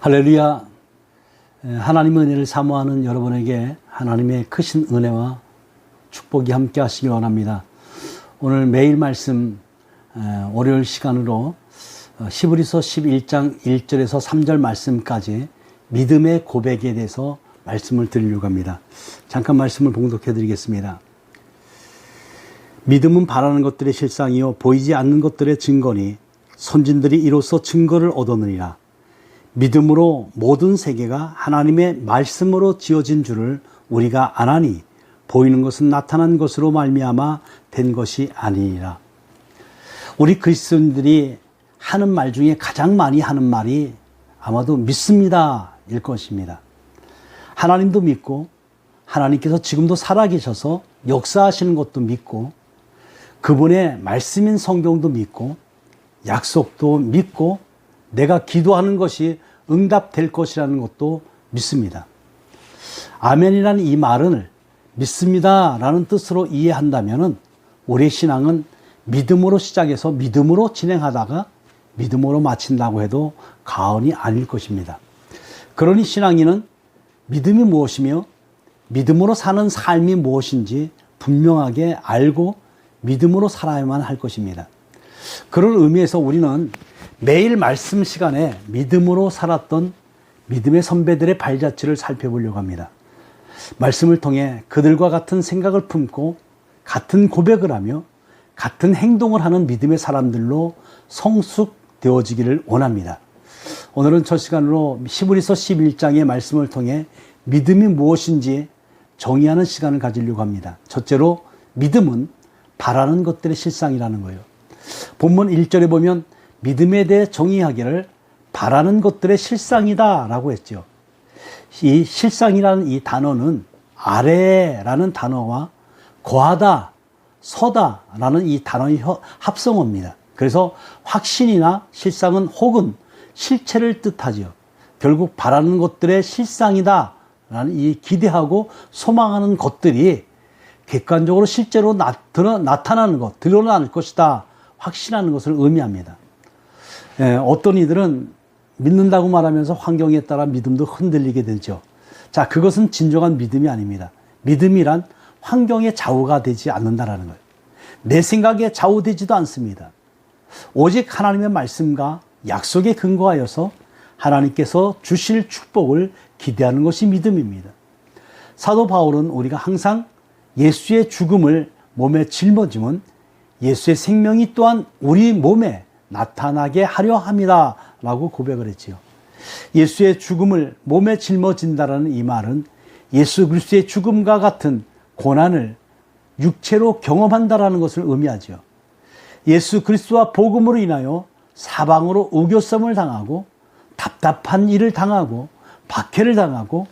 할렐루야. 하나님의 은혜를 사모하는 여러분에게 하나님의 크신 은혜와 축복이 함께 하시길 원합니다. 오늘 매일 말씀 월요일 시간으로 히브리서 11장 1절에서 3절 말씀까지 믿음의 고백에 대해서 말씀을 드리려고 합니다. 잠깐 말씀을 봉독해 드리겠습니다. 믿음은 바라는 것들의 실상이요 보이지 않는 것들의 증거니 선진들이 이로써 증거를 얻었느니라. 믿음으로 모든 세계가 하나님의 말씀으로 지어진 줄을 우리가 아나니 보이는 것은 나타난 것으로 말미암아 된 것이 아니니라. 우리 그리스도인들이 하는 말 중에 가장 많이 하는 말이 아마도 믿습니다 일 것입니다. 하나님도 믿고 하나님께서 지금도 살아계셔서 역사하시는 것도 믿고 그분의 말씀인 성경도 믿고 약속도 믿고 내가 기도하는 것이 응답될 것이라는 것도 믿습니다. 아멘이라는 이 말을 믿습니다 라는 뜻으로 이해한다면 우리의 신앙은 믿음으로 시작해서 믿음으로 진행하다가 믿음으로 마친다고 해도 과언이 아닐 것입니다. 그러니 신앙인은 믿음이 무엇이며 믿음으로 사는 삶이 무엇인지 분명하게 알고 믿음으로 살아야만 할 것입니다. 그런 의미에서 우리는 매일 말씀 시간에 믿음으로 살았던 믿음의 선배들의 발자취를 살펴보려고 합니다. 말씀을 통해 그들과 같은 생각을 품고 같은 고백을 하며 같은 행동을 하는 믿음의 사람들로 성숙되어지기를 원합니다. 오늘은 첫 시간으로 히브리서 11장의 말씀을 통해 믿음이 무엇인지 정의하는 시간을 가지려고 합니다. 첫째로 믿음은 바라는 것들의 실상이라는 거예요. 본문 1절에 보면 믿음에 대해 정의하기를 바라는 것들의 실상이다 라고 했죠. 이 실상이라는 이 단어는 아래라는 단어와 거하다, 서다 라는 이 단어의 합성어입니다. 그래서 확신이나 실상은 혹은 실체를 뜻하죠. 결국 바라는 것들의 실상이다 라는 이 기대하고 소망하는 것들이 객관적으로 실제로 나타나는 것, 드러날 것이다 확신하는 것을 의미합니다. 어떤 이들은 믿는다고 말하면서 환경에 따라 믿음도 흔들리게 되죠. 자, 그것은 진정한 믿음이 아닙니다. 믿음이란 환경에 좌우가 되지 않는다라는 거예요. 내 생각에 좌우되지도 않습니다. 오직 하나님의 말씀과 약속에 근거하여서 하나님께서 주실 축복을 기대하는 것이 믿음입니다. 사도 바울은 우리가 항상 예수의 죽음을 몸에 짊어지면 예수의 생명이 또한 우리 몸에 나타나게 하려 합니다 라고 고백을 했지요. 예수의 죽음을 몸에 짊어진다라는 이 말은 예수 그리스도의 죽음과 같은 고난을 육체로 경험한다라는 것을 의미하죠. 예수 그리스도와 복음으로 인하여 사방으로 우겨섬을 당하고 답답한 일을 당하고 박해를 당하고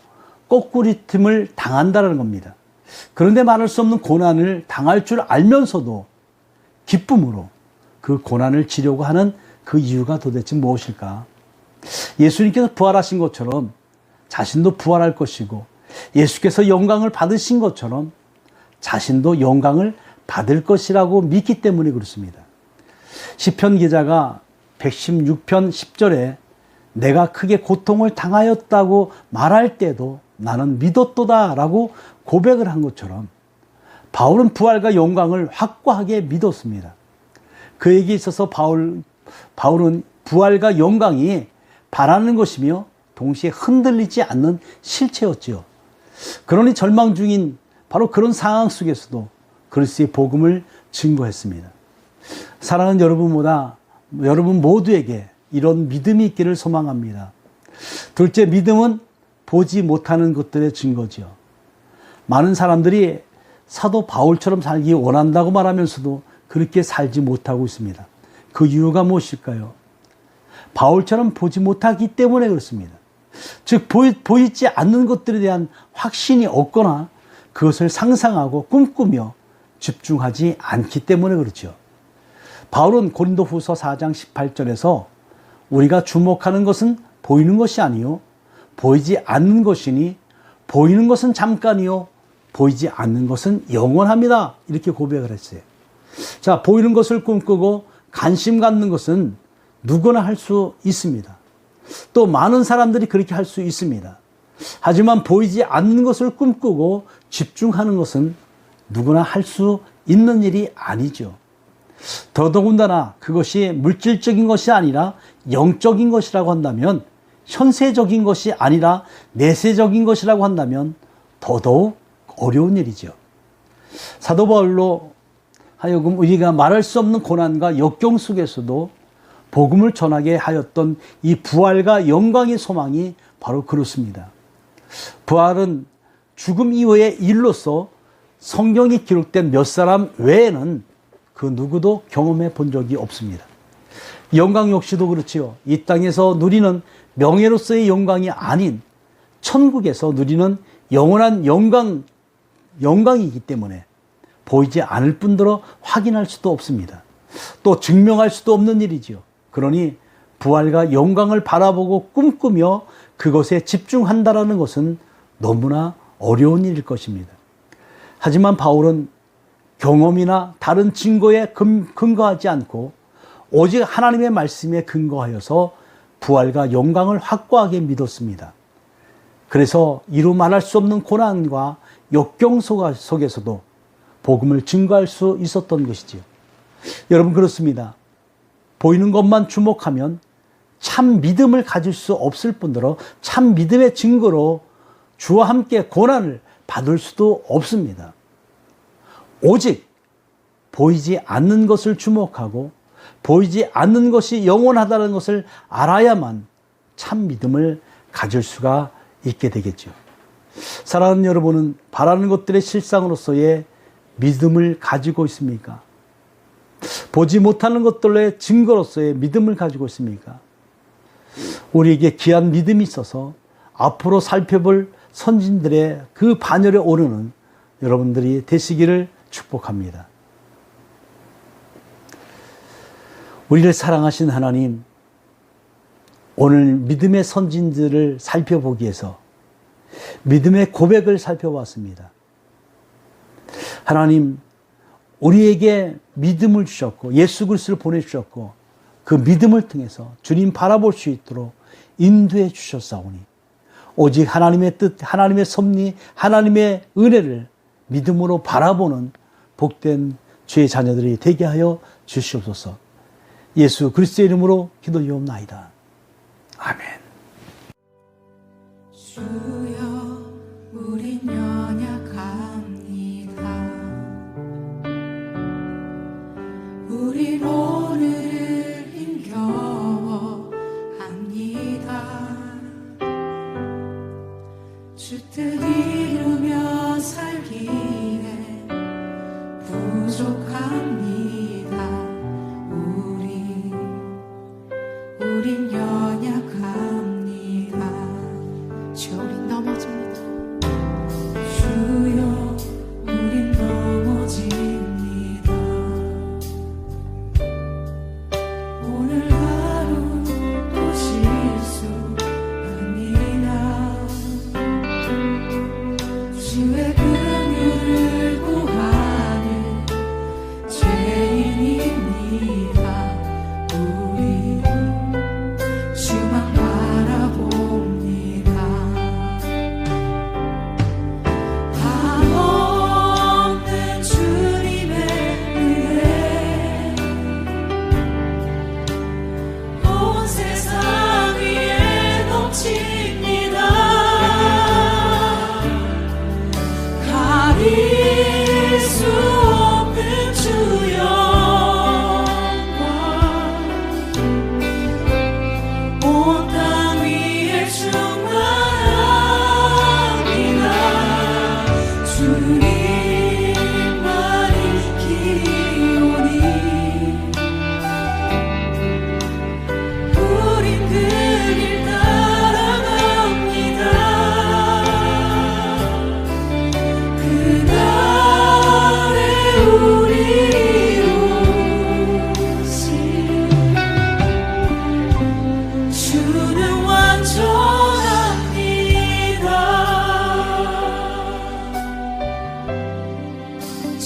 꼬꾸리틈을 당한다는 겁니다. 그런데 말할 수 없는 고난을 당할 줄 알면서도 기쁨으로 그 고난을 지려고 하는 그 이유가 도대체 무엇일까? 예수님께서 부활하신 것처럼 자신도 부활할 것이고 예수께서 영광을 받으신 것처럼 자신도 영광을 받을 것이라고 믿기 때문에 그렇습니다. 시편 기자가 116편 10절에 내가 크게 고통을 당하였다고 말할 때도 나는 믿었도다 라고 고백을 한 것처럼 바울은 부활과 영광을 확고하게 믿었습니다. 그에게 있어서 바울은 부활과 영광이 바라는 것이며 동시에 흔들리지 않는 실체였지요. 그러니 절망 중인 바로 그런 상황 속에서도 그리스도의 복음을 증거했습니다. 사랑하는 여러분 모두에게 이런 믿음이 있기를 소망합니다. 둘째, 믿음은 보지 못하는 것들의 증거지요. 많은 사람들이 사도 바울처럼 살기 원한다고 말하면서도 그렇게 살지 못하고 있습니다. 그 이유가 무엇일까요? 바울처럼 보지 못하기 때문에 그렇습니다. 즉 보이지 않는 것들에 대한 확신이 없거나 그것을 상상하고 꿈꾸며 집중하지 않기 때문에 그렇죠. 바울은 고린도후서 4장 18절에서 우리가 주목하는 것은 보이는 것이 아니요 보이지 않는 것이니 보이는 것은 잠깐이요 보이지 않는 것은 영원합니다. 이렇게 고백을 했어요. 자, 보이는 것을 꿈꾸고 관심 갖는 것은 누구나 할 수 있습니다. 또 많은 사람들이 그렇게 할 수 있습니다. 하지만 보이지 않는 것을 꿈꾸고 집중하는 것은 누구나 할 수 있는 일이 아니죠. 더더군다나 그것이 물질적인 것이 아니라 영적인 것이라고 한다면, 현세적인 것이 아니라 내세적인 것이라고 한다면 더더욱 어려운 일이죠. 사도 바울로 하여금 우리가 말할 수 없는 고난과 역경 속에서도 복음을 전하게 하였던 이 부활과 영광의 소망이 바로 그렇습니다. 부활은 죽음 이후의 일로서 성경에 기록된 몇 사람 외에는 그 누구도 경험해 본 적이 없습니다. 영광 역시도 그렇지요. 이 땅에서 누리는 명예로서의 영광이 아닌 천국에서 누리는 영원한 영광이기 때문에 보이지 않을 뿐더러 확인할 수도 없습니다. 또 증명할 수도 없는 일이지요. 그러니 부활과 영광을 바라보고 꿈꾸며 그것에 집중한다라는 것은 너무나 어려운 일일 것입니다. 하지만 바울은 경험이나 다른 증거에 근거하지 않고 오직 하나님의 말씀에 근거하여서 부활과 영광을 확고하게 믿었습니다. 그래서 이루 말할 수 없는 고난과 역경 속에서도 복음을 증거할 수 있었던 것이지요. 여러분, 그렇습니다. 보이는 것만 주목하면 참 믿음을 가질 수 없을 뿐더러 참 믿음의 증거로 주와 함께 고난을 받을 수도 없습니다. 오직 보이지 않는 것을 주목하고 보이지 않는 것이 영원하다는 것을 알아야만 참 믿음을 가질 수가 있게 되겠죠. 사랑하는 여러분은 바라는 것들의 실상으로서의 믿음을 가지고 있습니까? 보지 못하는 것들의 증거로서의 믿음을 가지고 있습니까? 우리에게 귀한 믿음이 있어서 앞으로 살펴볼 선진들의 그 반열에 오르는 여러분들이 되시기를 축복합니다. 우리를 사랑하신 하나님, 오늘 믿음의 선진들을 살펴보기 위해서 믿음의 고백을 살펴봤습니다. 하나님, 우리에게 믿음을 주셨고 예수 그리스도를 보내주셨고 그 믿음을 통해서 주님 바라볼 수 있도록 인도해 주셨사오니 오직 하나님의 뜻, 하나님의 섭리, 하나님의 은혜를 믿음으로 바라보는 복된 주의 자녀들이 되게 하여 주시옵소서. 예수 그리스도의 이름으로 기도하옵나이다. 아멘. 주여, 우린 연약합니다. 우린 오늘을 힘겨워합니다. 주 뜻 이루며 살기에 부족합니다. 우린 연약합니다. 주여, 우린 넘어집니다. 주여, 우린 넘어집니다. 오늘 하루 또 실수합니다. 주의 긍휼을 구하는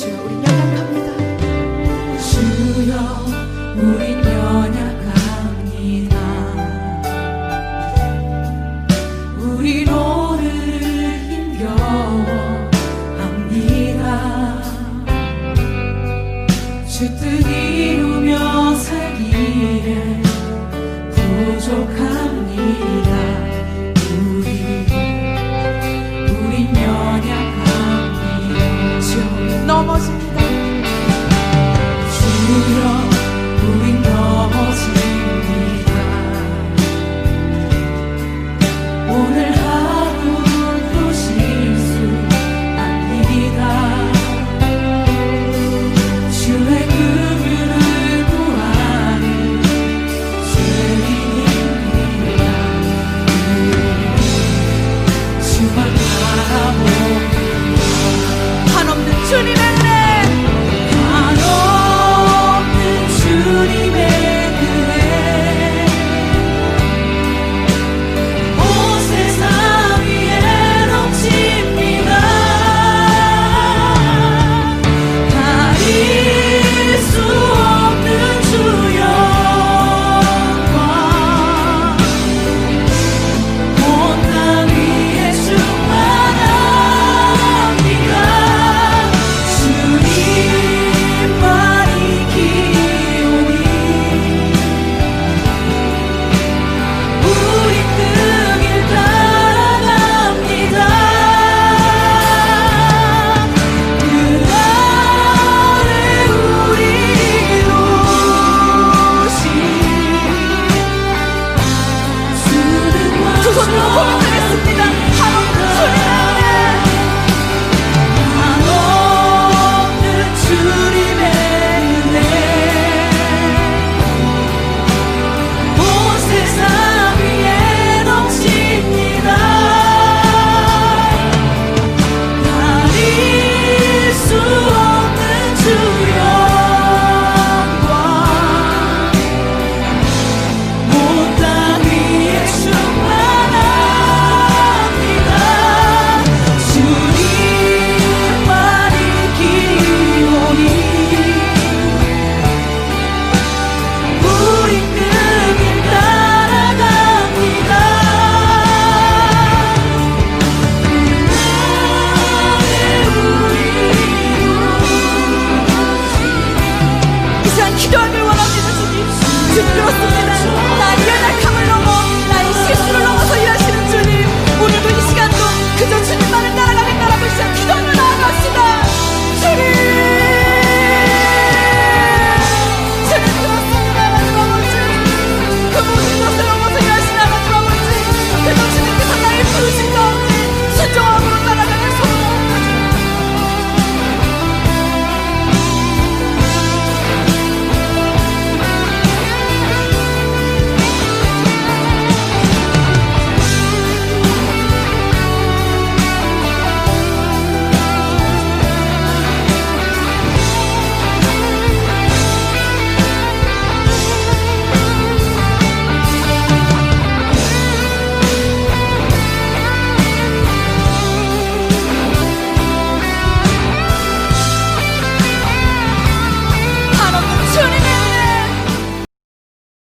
주여 우린 연약합니다. 주여 우린 연약합니다. 우리로는 힘겨워합니다. 주 뜻 이루며 살기에 부족합니다. 우린 연약합니다. 주여 우린 넘어집니다.